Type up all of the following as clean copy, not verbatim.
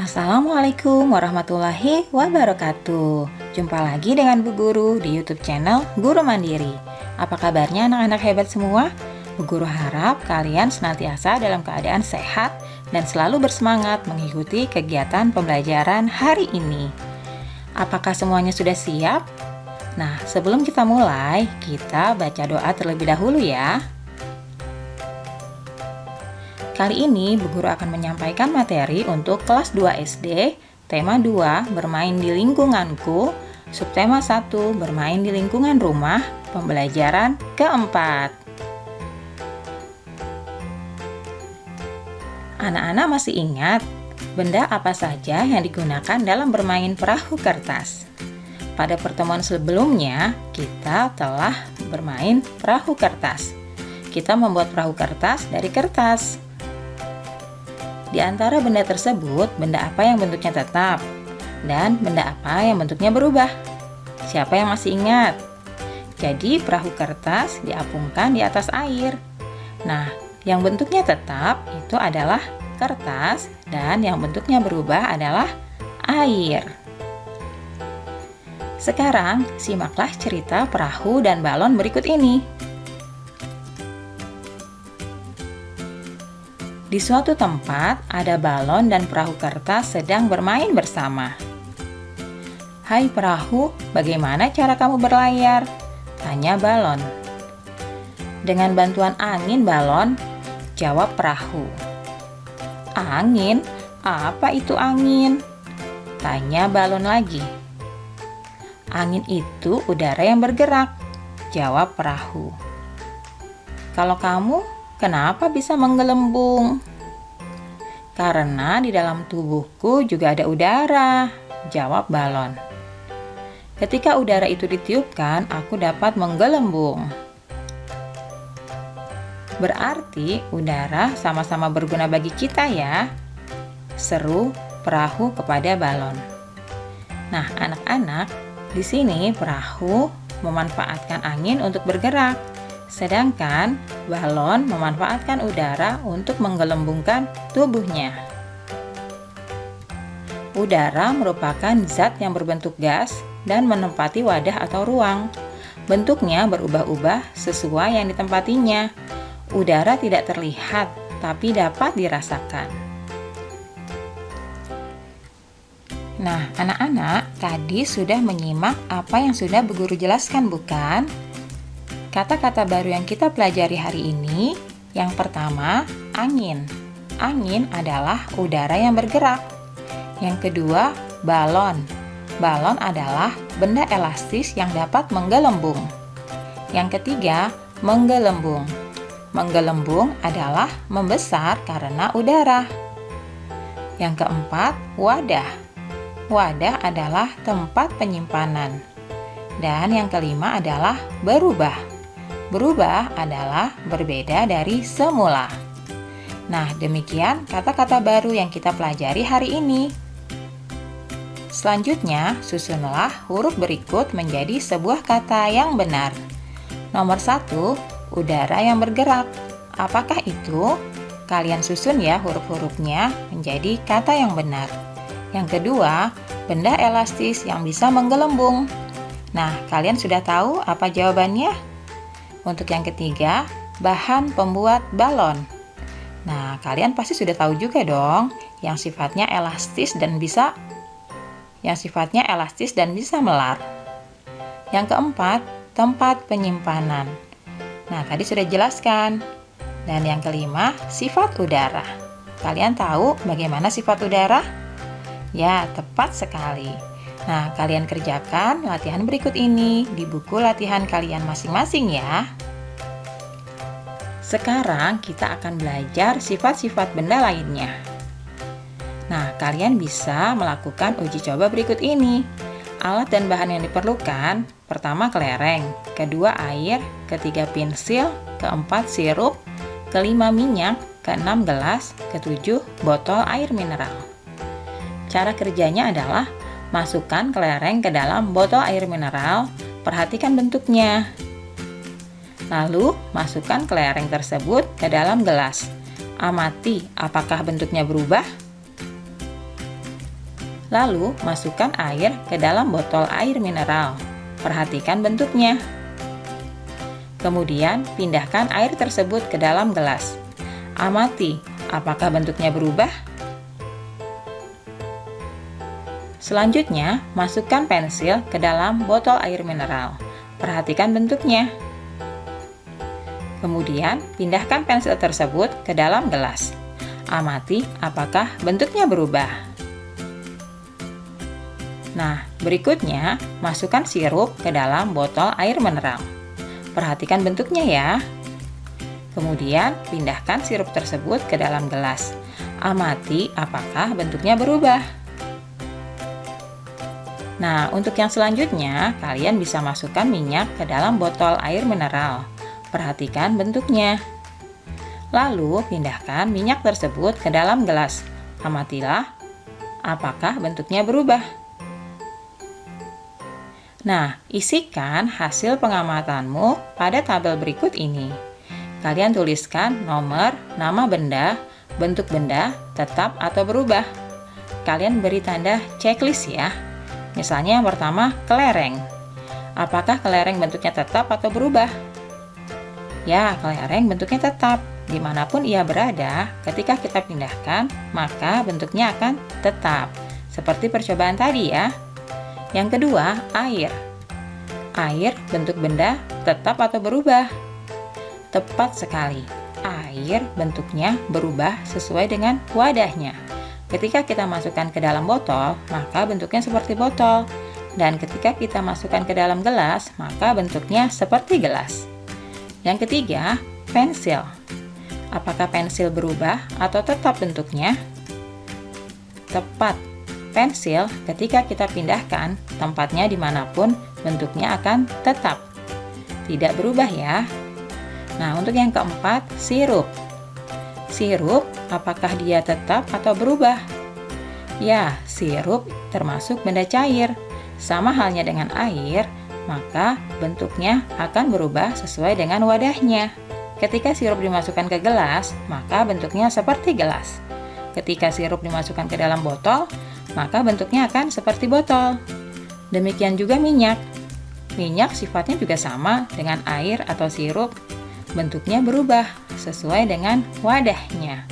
Assalamualaikum warahmatullahi wabarakatuh. Jumpa lagi dengan Bu Guru di YouTube channel Guru Mandiri. Apa kabarnya anak-anak hebat semua? Bu Guru harap kalian senantiasa dalam keadaan sehat dan selalu bersemangat mengikuti kegiatan pembelajaran hari ini. Apakah semuanya sudah siap? Nah, sebelum kita mulai, kita baca doa terlebih dahulu ya. Kali ini Bu Guru akan menyampaikan materi untuk kelas 2 SD, tema 2 bermain di lingkunganku, subtema 1 bermain di lingkungan rumah, pembelajaran keempat. Anak-anak masih ingat benda apa saja yang digunakan dalam bermain perahu kertas? Pada pertemuan sebelumnya, kita telah bermain perahu kertas. Kita membuat perahu kertas dari kertas. Di antara benda tersebut, benda apa yang bentuknya tetap dan benda apa yang bentuknya berubah? Siapa yang masih ingat? Jadi, perahu kertas diapungkan di atas air. Nah, yang bentuknya tetap itu adalah kertas dan yang bentuknya berubah adalah air. Sekarang, simaklah cerita perahu dan balon berikut ini. Di suatu tempat, ada balon dan perahu kertas sedang bermain bersama. "Hai perahu, bagaimana cara kamu berlayar?" tanya balon. "Dengan bantuan angin, balon," jawab perahu. "Angin? Apa itu angin?" tanya balon lagi. "Angin itu udara yang bergerak," jawab perahu. "Kalau kamu, kenapa bisa menggelembung?" "Karena di dalam tubuhku juga ada udara," jawab balon. "Ketika udara itu ditiupkan, aku dapat menggelembung." "Berarti udara sama-sama berguna bagi kita ya," seru perahu kepada balon. Nah, anak-anak, di sini perahu memanfaatkan angin untuk bergerak. Sedangkan balon memanfaatkan udara untuk menggelembungkan tubuhnya. Udara merupakan zat yang berbentuk gas dan menempati wadah atau ruang. Bentuknya berubah-ubah sesuai yang ditempatinya. Udara tidak terlihat, tapi dapat dirasakan. Nah, anak-anak tadi sudah menyimak apa yang sudah Bu Guru jelaskan, bukan? Kata-kata baru yang kita pelajari hari ini, yang pertama, angin. Angin adalah udara yang bergerak. Yang kedua, balon. Balon adalah benda elastis yang dapat menggelembung. Yang ketiga, menggelembung. Menggelembung adalah membesar karena udara. Yang keempat, wadah. Wadah adalah tempat penyimpanan. Dan yang kelima adalah berubah. Berubah adalah berbeda dari semula. Nah, demikian kata-kata baru yang kita pelajari hari ini. Selanjutnya, susunlah huruf berikut menjadi sebuah kata yang benar. Nomor 1, udara yang bergerak. Apakah itu? Kalian susun ya huruf-hurufnya menjadi kata yang benar. Yang kedua, benda elastis yang bisa menggelembung. Nah, kalian sudah tahu apa jawabannya? Untuk yang ketiga, bahan pembuat balon. Nah, kalian pasti sudah tahu juga dong, yang sifatnya elastis dan bisa melar. Yang keempat, tempat penyimpanan. Nah, tadi sudah jelaskan. Dan yang kelima, sifat udara. Kalian tahu bagaimana sifat udara? Ya, tepat sekali. Nah, kalian kerjakan latihan berikut ini di buku latihan kalian masing-masing ya. Sekarang kita akan belajar sifat-sifat benda lainnya. Nah, kalian bisa melakukan uji coba berikut ini. Alat dan bahan yang diperlukan, pertama kelereng, kedua air, ketiga pensil, keempat sirup, kelima minyak, keenam gelas, ketujuh botol air mineral. Cara kerjanya adalah masukkan kelereng ke dalam botol air mineral, perhatikan bentuknya. Lalu, masukkan kelereng tersebut ke dalam gelas. Amati apakah bentuknya berubah. Lalu, masukkan air ke dalam botol air mineral. Perhatikan bentuknya. Kemudian, pindahkan air tersebut ke dalam gelas. Amati, apakah bentuknya berubah? Selanjutnya, masukkan pensil ke dalam botol air mineral. Perhatikan bentuknya. Kemudian, pindahkan pensil tersebut ke dalam gelas. Amati apakah bentuknya berubah. Nah, berikutnya, masukkan sirup ke dalam botol air mineral. Perhatikan bentuknya ya. Kemudian, pindahkan sirup tersebut ke dalam gelas. Amati apakah bentuknya berubah. Nah, untuk yang selanjutnya, kalian bisa masukkan minyak ke dalam botol air mineral. Perhatikan bentuknya. Lalu, pindahkan minyak tersebut ke dalam gelas. Amatilah apakah bentuknya berubah. Nah, isikan hasil pengamatanmu pada tabel berikut ini. Kalian tuliskan nomor, nama benda, bentuk benda, tetap atau berubah. Kalian beri tanda checklist ya. Misalnya yang pertama, kelereng. Apakah kelereng bentuknya tetap atau berubah? Ya, kelereng bentuknya tetap. Dimanapun ia berada, ketika kita pindahkan, maka bentuknya akan tetap. Seperti percobaan tadi ya. Yang kedua, air. Air bentuk benda tetap atau berubah? Tepat sekali. Air bentuknya berubah sesuai dengan wadahnya. Ketika kita masukkan ke dalam botol, maka bentuknya seperti botol. Dan ketika kita masukkan ke dalam gelas, maka bentuknya seperti gelas. Yang ketiga, pensil. Apakah pensil berubah atau tetap bentuknya? Tepat. Pensil ketika kita pindahkan tempatnya dimanapun, bentuknya akan tetap. Tidak berubah ya. Nah, untuk yang keempat, sirup. Sirup, apakah dia tetap atau berubah? Ya, sirup termasuk benda cair. Sama halnya dengan air, maka bentuknya akan berubah sesuai dengan wadahnya. Ketika sirup dimasukkan ke gelas, maka bentuknya seperti gelas. Ketika sirup dimasukkan ke dalam botol, maka bentuknya akan seperti botol. Demikian juga minyak. Minyak sifatnya juga sama dengan air atau sirup. Bentuknya berubah sesuai dengan wadahnya.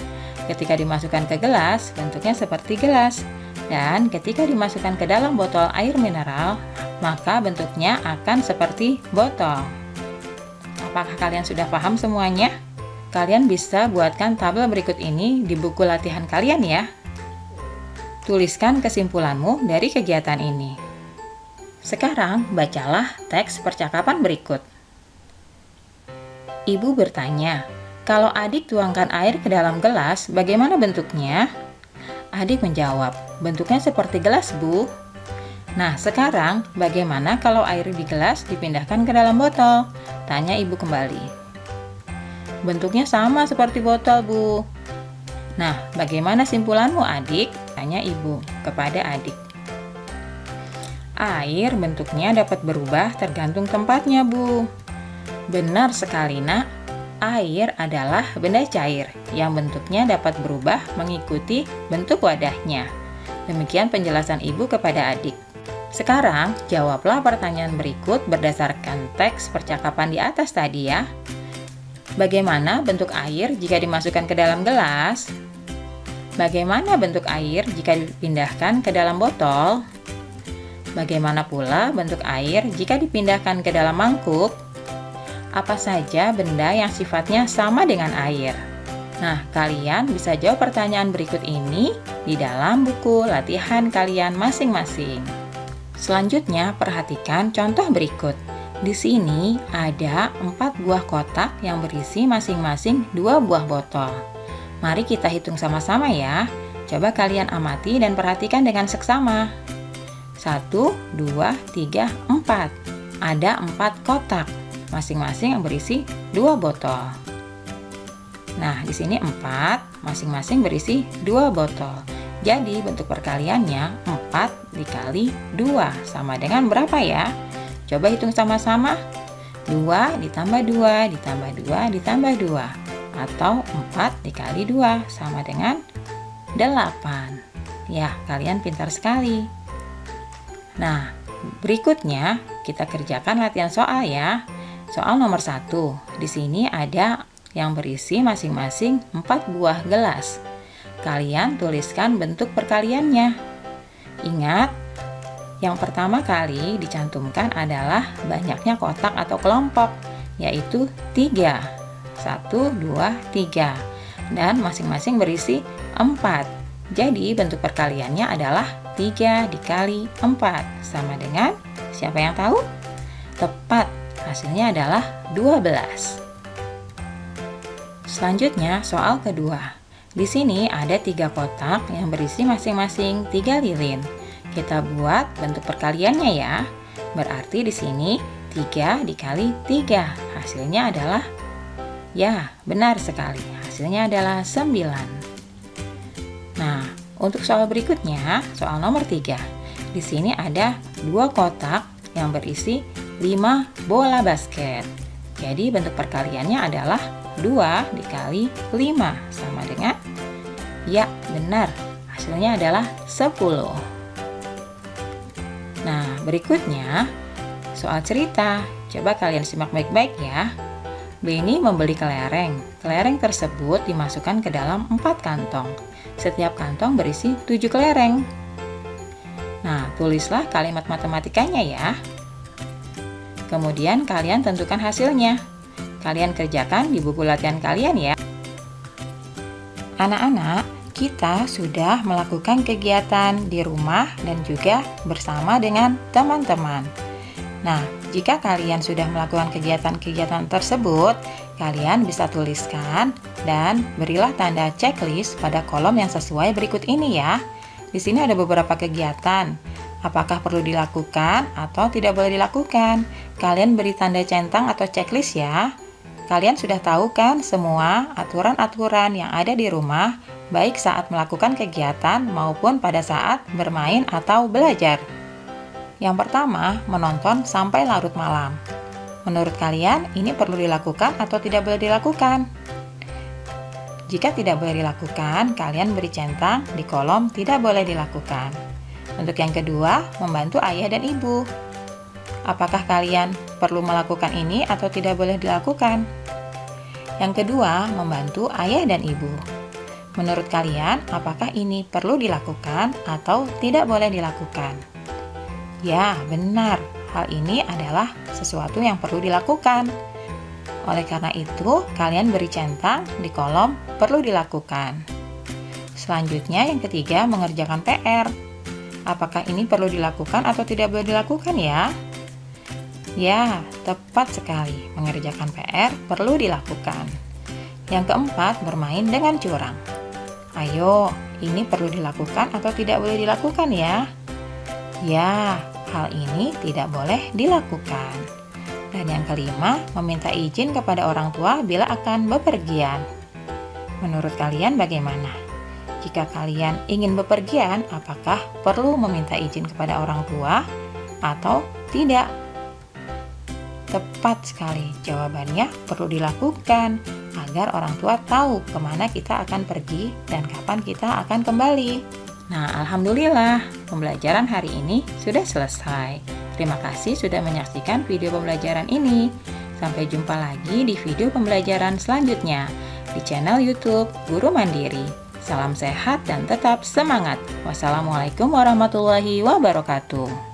Ketika dimasukkan ke gelas, bentuknya seperti gelas. Dan ketika dimasukkan ke dalam botol air mineral, maka bentuknya akan seperti botol. Apakah kalian sudah paham semuanya? Kalian bisa buatkan tabel berikut ini di buku latihan kalian ya. Tuliskan kesimpulanmu dari kegiatan ini. Sekarang, bacalah teks percakapan berikut. Ibu bertanya, kalau adik tuangkan air ke dalam gelas, bagaimana bentuknya? Adik menjawab, bentuknya seperti gelas, Bu. Nah, sekarang bagaimana kalau air di gelas dipindahkan ke dalam botol? Tanya ibu kembali. Bentuknya sama seperti botol, Bu. Nah, bagaimana simpulanmu, adik? Tanya ibu kepada adik. Air bentuknya dapat berubah tergantung tempatnya, Bu. Benar sekali, Nak. Air adalah benda cair yang bentuknya dapat berubah mengikuti bentuk wadahnya. Demikian penjelasan ibu kepada adik. Sekarang, jawablah pertanyaan berikut berdasarkan teks percakapan di atas tadi ya. Bagaimana bentuk air jika dimasukkan ke dalam gelas? Bagaimana bentuk air jika dipindahkan ke dalam botol? Bagaimana pula bentuk air jika dipindahkan ke dalam mangkuk? Apa saja benda yang sifatnya sama dengan air? Nah, kalian bisa jawab pertanyaan berikut ini di dalam buku latihan kalian masing-masing. Selanjutnya, perhatikan contoh berikut. Di sini ada 4 buah kotak yang berisi masing-masing 2 buah botol. Mari kita hitung sama-sama ya. Coba kalian amati dan perhatikan dengan seksama. 1, 2, 3, 4. Ada 4 kotak, masing-masing yang berisi 2 botol. Nah, di sini 4, masing-masing berisi 2 botol. Jadi, bentuk perkaliannya 4 dikali 2, sama dengan berapa ya? Coba hitung sama-sama. 2 ditambah 2, ditambah 2, ditambah 2. Atau 4 dikali 2, sama dengan 8. Ya, kalian pintar sekali. Nah, berikutnya kita kerjakan latihan soal ya. Soal nomor 1. Di sini ada yang berisi masing-masing 4 buah gelas. Kalian tuliskan bentuk perkaliannya. Ingat, yang pertama kali dicantumkan adalah banyaknya kotak atau kelompok, yaitu 3. 1, 2, 3. Dan masing-masing berisi 4. Jadi bentuk perkaliannya adalah 3 dikali 4. Sama dengan, siapa yang tahu? Tepat, hasilnya adalah 12. Selanjutnya soal kedua. Di sini ada 3 kotak yang berisi masing-masing 3 lilin. Kita buat bentuk perkaliannya ya. Berarti di sini 3 dikali 3. Hasilnya adalah, ya, benar sekali. Hasilnya adalah 9. Nah, untuk soal berikutnya, soal nomor 3. Di sini ada 2 kotak yang berisi 5 bola basket. Jadi bentuk perkaliannya adalah 2 dikali 5 sama dengan, ya, benar. Hasilnya adalah 10. Nah, berikutnya soal cerita. Coba kalian simak baik-baik ya. Benny membeli kelereng. Kelereng tersebut dimasukkan ke dalam 4 kantong. Setiap kantong berisi 7 kelereng. Nah, tulislah kalimat matematikanya ya. Kemudian kalian tentukan hasilnya. Kalian kerjakan di buku latihan kalian ya. Anak-anak, kita sudah melakukan kegiatan di rumah dan juga bersama dengan teman-teman. Nah, jika kalian sudah melakukan kegiatan-kegiatan tersebut, kalian bisa tuliskan dan berilah tanda checklist pada kolom yang sesuai berikut ini ya. Di sini ada beberapa kegiatan. Apakah perlu dilakukan atau tidak boleh dilakukan? Kalian beri tanda centang atau checklist ya. Kalian sudah tahu kan semua aturan-aturan yang ada di rumah, baik saat melakukan kegiatan maupun pada saat bermain atau belajar. Yang pertama, menonton sampai larut malam. Menurut kalian, ini perlu dilakukan atau tidak boleh dilakukan? Jika tidak boleh dilakukan, kalian beri centang di kolom tidak boleh dilakukan. Untuk yang kedua, membantu ayah dan ibu. Apakah kalian perlu melakukan ini atau tidak boleh dilakukan? Yang kedua, membantu ayah dan ibu. Menurut kalian, apakah ini perlu dilakukan atau tidak boleh dilakukan? Ya, benar. Hal ini adalah sesuatu yang perlu dilakukan. Oleh karena itu, kalian beri centang di kolom perlu dilakukan. Selanjutnya, yang ketiga, mengerjakan PR. Apakah ini perlu dilakukan atau tidak boleh dilakukan ya? Ya, tepat sekali. Mengerjakan PR perlu dilakukan. Yang keempat, bermain dengan curang. Ayo, ini perlu dilakukan atau tidak boleh dilakukan ya? Ya, hal ini tidak boleh dilakukan. Dan yang kelima, meminta izin kepada orang tua bila akan bepergian. Menurut kalian bagaimana? Jika kalian ingin bepergian, apakah perlu meminta izin kepada orang tua atau tidak? Tepat sekali, jawabannya perlu dilakukan agar orang tua tahu kemana kita akan pergi dan kapan kita akan kembali. Nah, alhamdulillah, pembelajaran hari ini sudah selesai. Terima kasih sudah menyaksikan video pembelajaran ini. Sampai jumpa lagi di video pembelajaran selanjutnya di channel YouTube Guru Mandiri. Salam sehat dan tetap semangat. Wassalamualaikum warahmatullahi wabarakatuh.